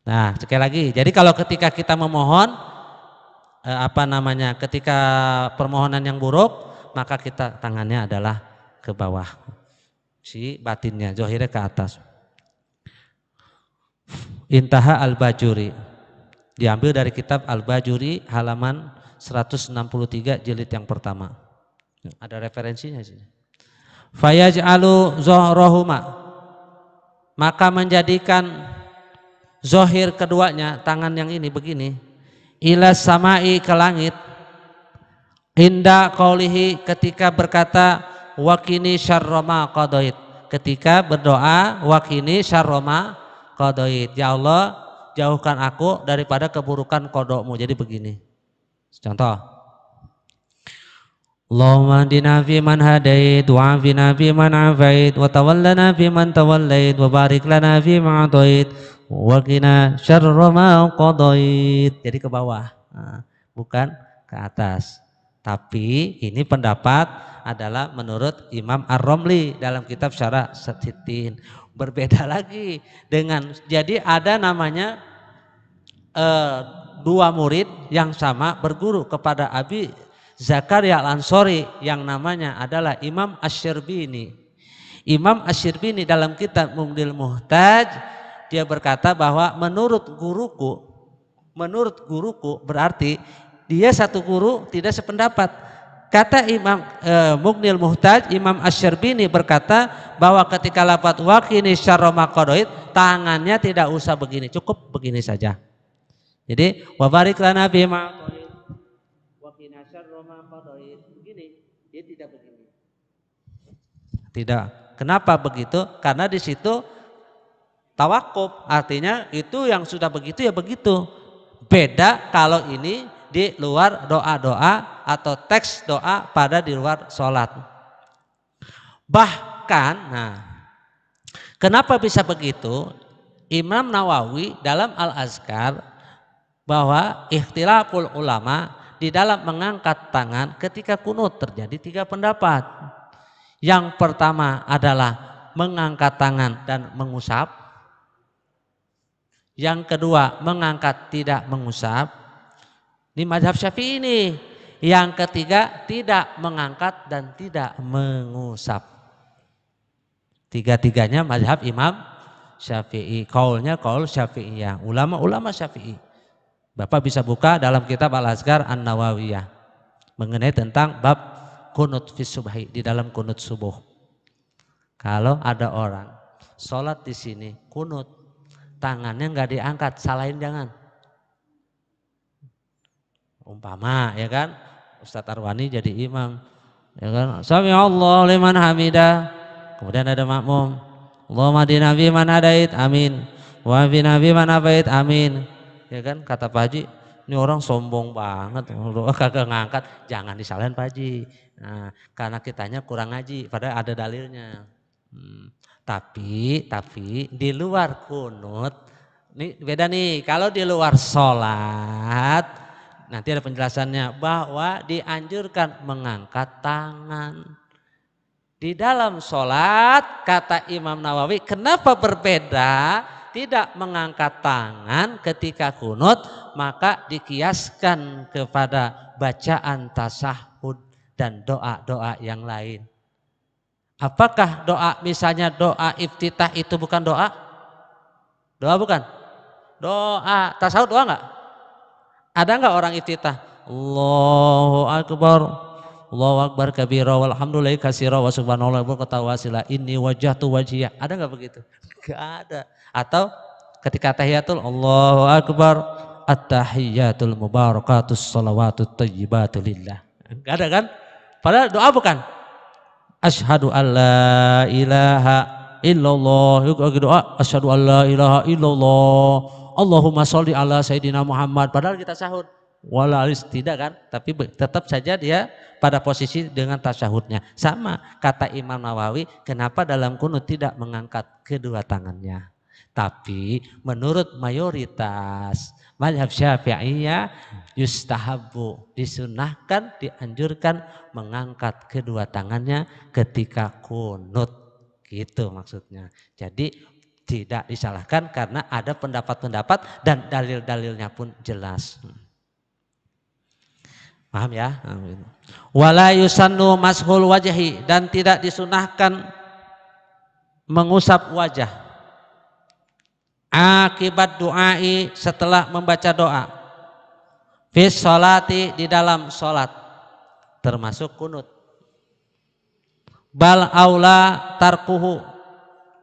Nah, sekali lagi, jadi kalau ketika kita memohon, ketika permohonan yang buruk, maka kita tangannya adalah ke bawah, si batinnya, zohirnya ke atas. Intaha Al-Bajuri, diambil dari kitab Al-Bajuri halaman 163 jilid yang pertama. Ada referensinya sih. Fayaj'alu zohrohuma, maka menjadikan zohir keduanya, tangan yang ini begini, ila samai, ke langit, inda qaulihi, ketika berkata wakini syarroma qadait, ketika berdoa wakini syarroma qadait, ya Allah jauhkan aku daripada keburukan kodokmu. Jadi begini contoh, Allahumma hdina fi man hadait wa afina fi man afait wa tawallana fi man tawallait wa barik lana fi ma atait wa qina syarra ma qadait. Jadi ke bawah, bukan ke atas. Tapi ini pendapat adalah menurut Imam Ar-Romli dalam kitab Syarah Sittin. Berbeda lagi dengan, jadi ada namanya dua murid yang sama berguru kepada Abi Zakaria Al-Ansori yang namanya adalah Imam Asy-Syirbini. Imam Asy-Syirbini dalam kitab Mughnil Muhtaj dia berkata bahwa menurut guruku berarti dia satu guru tidak sependapat. Kata Imam Mughnil Muhtaj, Imam Asy-Syirbini berkata bahwa ketika lafaz waqini syarra ma qadait, tangannya tidak usah begini, cukup begini saja. Jadi wa barik lana fi ma qadait wa qina syarra ma qadait, begini, dia tidak begini. Tidak. Kenapa begitu? Karena di situ tawakuf, artinya itu yang sudah begitu ya begitu. Beda kalau ini di luar doa-doa atau teks doa pada di luar sholat. Bahkan, kenapa bisa begitu? Imam Nawawi dalam Al-Azkar bahwa ikhtilaful ulama di dalam mengangkat tangan ketika kunut terjadi tiga pendapat. Yang pertama adalah mengangkat tangan dan mengusap. Yang kedua mengangkat tidak mengusap. Ini mazhab Syafi'i ini. Yang ketiga tidak mengangkat dan tidak mengusap. Tiga-tiganya mazhab Imam Syafi'i. Kaulnya kaul Syafi'iyah. Ulama-ulama Syafi'i. Bapak bisa buka dalam kitab Al-Azkar An-Nawawiyah mengenai tentang bab kunut fi subhi, di dalam kunut subuh. Kalau ada orang sholat di sini kunut, tangannya nggak diangkat, salahin jangan. Umpama ya kan, Ustadz Arwani jadi imam, ya kan, sami Allah liman hamidah, kemudian ada makmum, Allahumma hdina fi man hadait, amin, wa afina fi man afait, amin. Ya kan, kata Pak Haji, ini orang sombong banget, kagak ngangkat, jangan disalahin Pak Haji. Nah, karena kitanya kurang ngaji, padahal ada dalilnya. Tapi di luar kunut, ini beda nih. Kalau di luar sholat, nanti ada penjelasannya bahwa dianjurkan mengangkat tangan. Di dalam sholat, kata Imam Nawawi, kenapa berbeda? Tidak mengangkat tangan ketika kunut, maka dikiaskan kepada bacaan tasyahud dan doa-doa yang lain. Apakah doa, misalnya doa iftitah itu bukan doa? Doa bukan? Doa tasyahud doa enggak? Ada enggak orang iftitah? Allahu akbar, Allahu akbar kabira walhamdulillahi katsira wa subhanallahi wa wasila inni wajjahtu wajhiya. Ada enggak begitu? Enggak ada. Atau ketika tahiyatul Allahu akbar at-tahiyyatul mubarakatus shalawatut thayyibatu lillah. Enggak ada kan? Padahal doa bukan? Asyhadu alla ilaha illallah, doa asyhadu alla ilaha illallah, Allahumma sholli ala sayyidina Muhammad, padahal kita sahur walalis, tidak kan, tapi tetap saja dia pada posisi dengan tasyahudnya. Sama kata Imam Nawawi, kenapa dalam kunut tidak mengangkat kedua tangannya, tapi menurut mayoritas mazhab Syafi'iyah yustahabu, disunahkan, dianjurkan mengangkat kedua tangannya ketika kunut, gitu maksudnya. Jadi tidak disalahkan karena ada pendapat-pendapat dan dalil-dalilnya pun jelas. Paham ya? Wala yusannu mashul wajhi, dan tidak disunahkan mengusap wajah akibat du'ai, setelah membaca doa, fi sholati, di dalam sholat, termasuk kunut. Bal aula tarkuhu,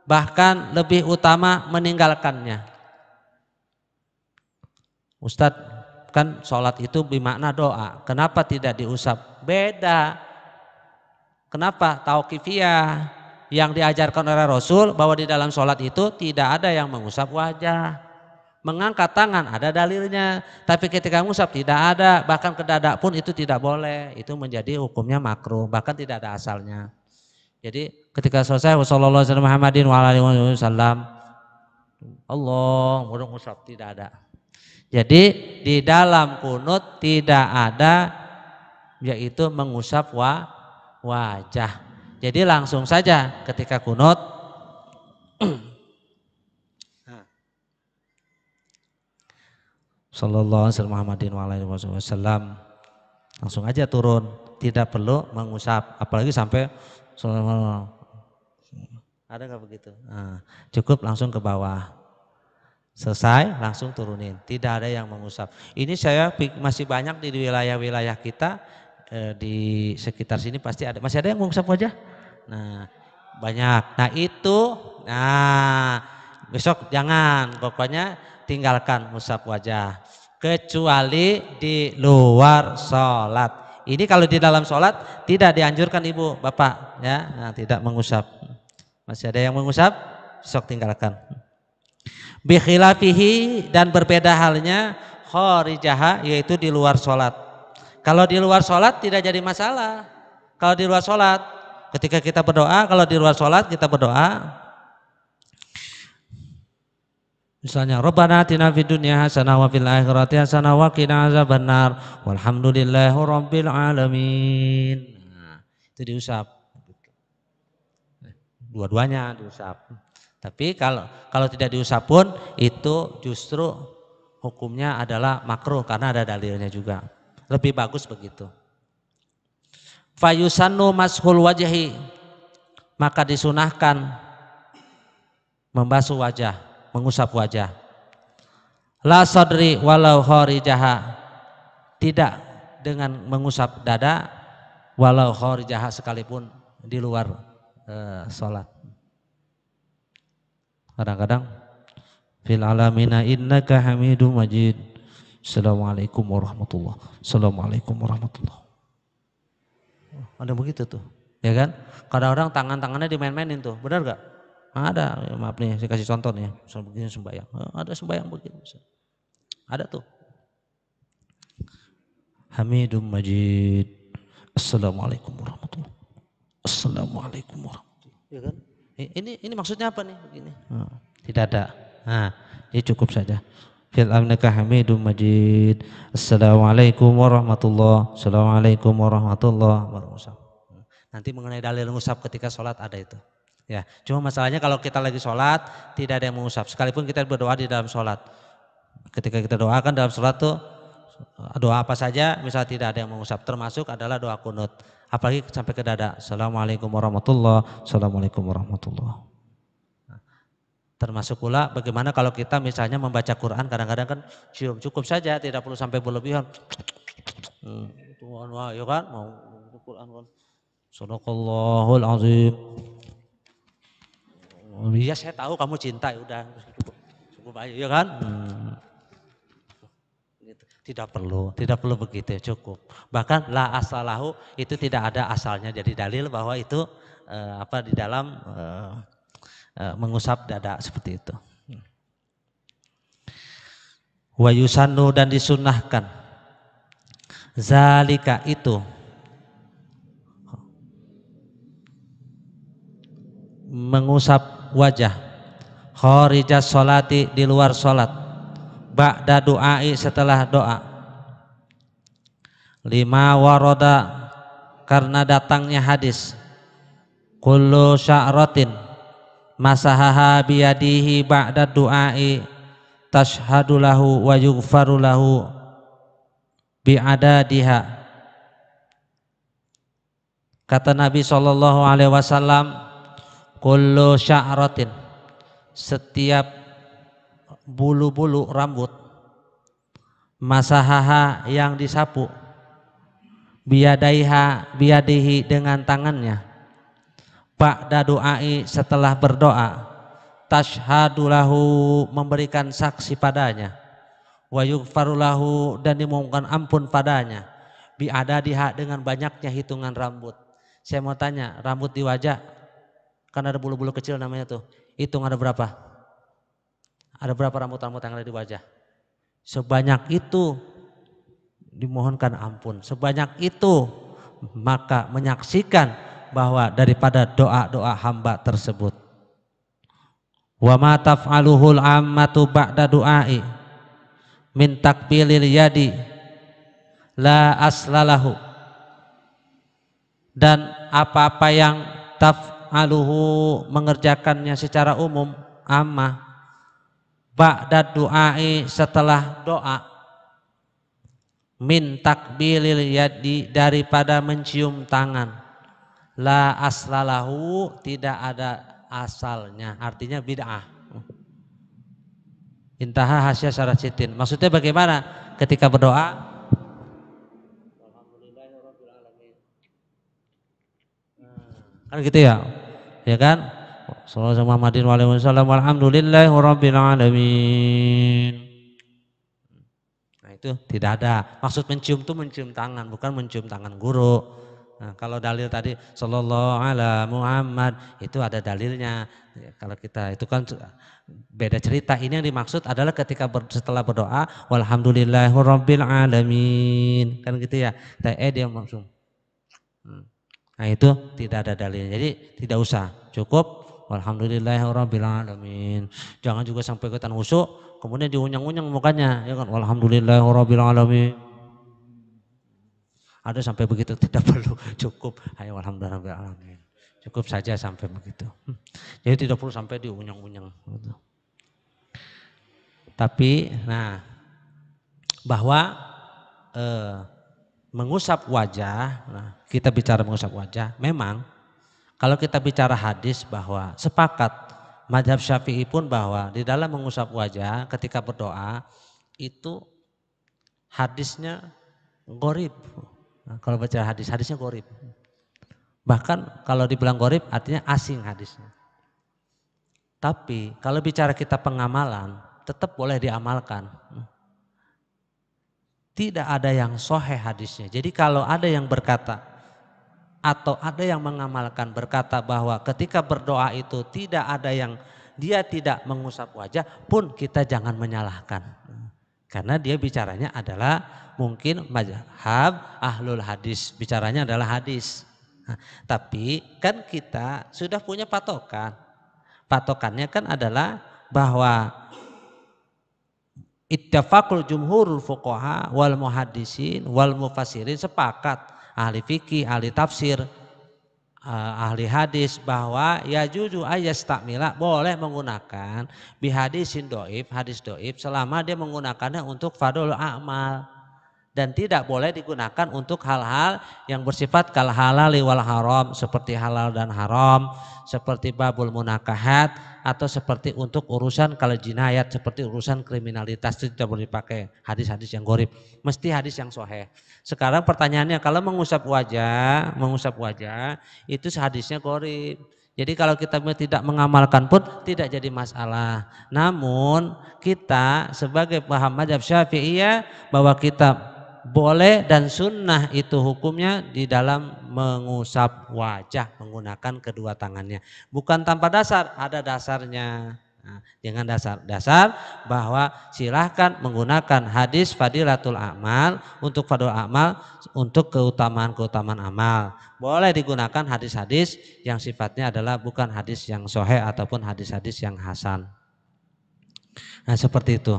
bahkan lebih utama meninggalkannya. Ustadz, kan sholat itu bermakna doa, kenapa tidak diusap? Beda. Kenapa? Tauqifiyah, yang diajarkan oleh Rasul bahwa di dalam sholat itu tidak ada yang mengusap wajah. Mengangkat tangan ada dalilnya, tapi ketika mengusap tidak ada, bahkan ke dada pun itu tidak boleh. Itu menjadi hukumnya makruh, bahkan tidak ada asalnya. Jadi ketika selesai sallallahu alaihi Muhammadin wa alihi wasallam, Allah mengusap, tidak ada. Jadi di dalam kunut tidak ada yaitu mengusap wajah. Jadi langsung saja ketika kunut sallallahu alaihi Muhammadin wa alihi wasallam, langsung aja turun, tidak perlu mengusap, apalagi sampai ada nggak begitu? Nah, cukup langsung ke bawah. Selesai langsung turunin, tidak ada yang mengusap. Ini saya masih banyak di wilayah-wilayah kita, di sekitar sini pasti ada, masih ada yang mengusap wajah. Nah banyak. Nah itu, besok jangan, pokoknya tinggalkan mengusap wajah, kecuali di luar sholat. Ini kalau di dalam sholat tidak dianjurkan ibu bapak ya, nah, tidak mengusap. Masih ada yang mengusap, besok tinggalkan. Bikhilafihi, dan berbeda halnya kharijaha, yaitu di luar sholat. Kalau di luar sholat tidak jadi masalah. Kalau di luar sholat ketika kita berdoa, kalau di luar sholat kita berdoa, misalnya Rabbana atina fid dunya hasanah wa fil akhirati hasanah wa qina azabannar walhamdulillahi rabbil alamin. Nah, itu diusap. Dua-duanya diusap. Tapi kalau tidak diusap pun itu justru hukumnya adalah makruh karena ada dalilnya juga. Lebih bagus begitu. Fayusannu mashul wajhi, maka disunahkan membasuh wajah, mengusap wajah. La sadri walau kharijaha, tidak dengan mengusap dada walau kharijaha, sekalipun di luar sholat. Kadang-kadang fil alamina innaka hamidum majid. Assalamualaikum warahmatullahi. Assalamualaikum warahmatullahi. Ada begitu tuh, ya kan? Kadang-kadang tangan-tangannya dimain-mainin tuh, benar gak? Ada, ya, maaf nih, saya kasih contoh nih, misal begini sembahyang. Ada sembahyang begini, ada tuh. Hamidum majid. Assalamualaikum warahmatullahi. Assalamualaikum warahmatullahi. Ya kan? Ini maksudnya apa nih begini? Tidak ada. Nah, ini cukup saja. Fil amnaka hamidum majid. Assalamualaikum warahmatullahi. Assalamualaikum warahmatullahi wabarakatuh. Nanti mengenai dalil mengusap ketika sholat ada itu. Ya, cuma masalahnya kalau kita lagi sholat tidak ada yang mengusap. Sekalipun kita berdoa di dalam sholat. Ketika kita doakan dalam sholat tuh doa apa saja, misal tidak ada yang mengusap, termasuk adalah doa kunut. Apalagi sampai ke dada. Assalamualaikum warahmatullahi. Assalamualaikum warahmatullahi. Termasuk pula bagaimana kalau kita misalnya membaca Quran, kadang-kadang kan cium, cukup saja, tidak perlu sampai berlebihan. Ya kan, mau Quran kan. Shadaqallahul azim. Ya saya tahu kamu cinta, ya udah cukup aja, ya kan. Tidak perlu begitu, cukup. Bahkan la asalahu itu tidak ada asalnya, jadi dalil bahwa itu di dalam mengusap dada seperti itu. Wa yusannu, dan disunnahkan, zalika itu, mengusap wajah, kharijas sholati, di luar sholat, ba'da du'ai, setelah doa, lima waroda, karena datangnya hadis, kullu sya'ratin masahaha biyadihi ba'da du'ai tashhadu lahu wa yughfaru lahu bi'adadiha. Kata Nabi sallallahu alaihi wasallam, kullu sya'ratin, setiap bulu-bulu rambut, masahaha yang disapu, biyadihi dengan tangannya, ba'da du'ai setelah berdoa, tashhadu lahu memberikan saksi padanya, wa yughfaru lahu dan dimohonkan ampun padanya, bi'adadiha dengan banyaknya hitungan rambut. Saya mau tanya, rambut di wajah kan ada bulu-bulu kecil namanya tuh, hitung ada berapa? Ada berapa rambut-rambut yang ada di wajah? Sebanyak itu dimohonkan ampun, sebanyak itu maka menyaksikan bahwa daripada doa-doa hamba tersebut. Wa ma taf'aluhul ammatu ba'da du'ai min takbilil yadi la aslalahu, dan apa-apa yang taf'aluhu mengerjakannya secara umum ammah ba'da du'ai setelah doa, min takbilil yadi daripada mencium tangan, la aslalahu tidak ada asalnya, artinya bid'ah. Intaha hasya syaracitin, maksudnya bagaimana ketika berdoa kan gitu ya, ya kan? Sallallahu Muhammadin wa alihi wasallam walhamdulillahi rabbil alamin. Nah itu tidak ada. Maksud mencium itu mencium tangan, bukan mencium tangan guru. Nah, kalau dalil tadi sallallahu ala Muhammad itu ada dalilnya. Ya, kalau kita itu kan beda cerita. Ini yang dimaksud adalah ketika setelah berdoa walhamdulillahi rabbil alamin. Kan gitu ya. Dia langsung. Nah itu tidak ada dalilnya, jadi tidak usah, cukup walhamdulillahirabbil alamin. Jangan juga sampai ikutan husuk kemudian diunyang-unyang mukanya, ya kan, walhamdulillahirabbil alamin. Ada sampai begitu, tidak perlu, cukup ayo walhamdulillahirabbil alamin. Cukup saja sampai begitu. Jadi tidak perlu sampai diunyang-unyang. Tapi nah bahwa mengusap wajah, nah kita bicara mengusap wajah, memang kalau kita bicara hadis bahwa sepakat mazhab Syafi'i pun bahwa di dalam mengusap wajah ketika berdoa itu hadisnya gharib. Nah, kalau baca hadisnya gharib. Bahkan kalau dibilang gharib artinya asing hadisnya. Tapi kalau bicara kita pengamalan tetap boleh diamalkan. Tidak ada yang sahih hadisnya. Jadi kalau ada yang berkata atau ada yang mengamalkan berkata bahwa ketika berdoa itu tidak ada yang dia tidak mengusap wajah pun kita jangan menyalahkan. Karena dia bicaranya adalah mungkin mazhab ahlul hadis, bicaranya adalah hadis. Nah, tapi kan kita sudah punya patokan. Patokannya kan adalah bahwa ittafaqul jumhurul fuqaha wal muhaddisin wal mufassirin, sepakat ahli fikih, ahli tafsir, ahli hadis bahwa yajuzu ayastamila boleh menggunakan bihadisin doib, hadis doib selama dia menggunakannya untuk fadlul amal dan tidak boleh digunakan untuk hal-hal yang bersifat kal halali wal haram seperti halal dan haram, seperti babul munakahat atau seperti untuk urusan kalau jinayat seperti urusan kriminalitas itu tidak boleh dipakai hadis-hadis yang gharib, mesti hadis yang sahih. Sekarang pertanyaannya kalau mengusap wajah itu hadisnya gharib. Jadi kalau kita tidak mengamalkan pun tidak jadi masalah. Namun kita sebagai paham mazhab Syafi'iyah bahwa kita boleh dan sunnah itu hukumnya di dalam mengusap wajah menggunakan kedua tangannya. Bukan tanpa dasar, ada dasarnya. Nah, dengan dasar bahwa silahkan menggunakan hadis fadilatul amal untuk fadil amal untuk keutamaan amal. Boleh digunakan hadis-hadis yang sifatnya adalah bukan hadis yang sahih ataupun hadis-hadis yang hasan. Nah seperti itu.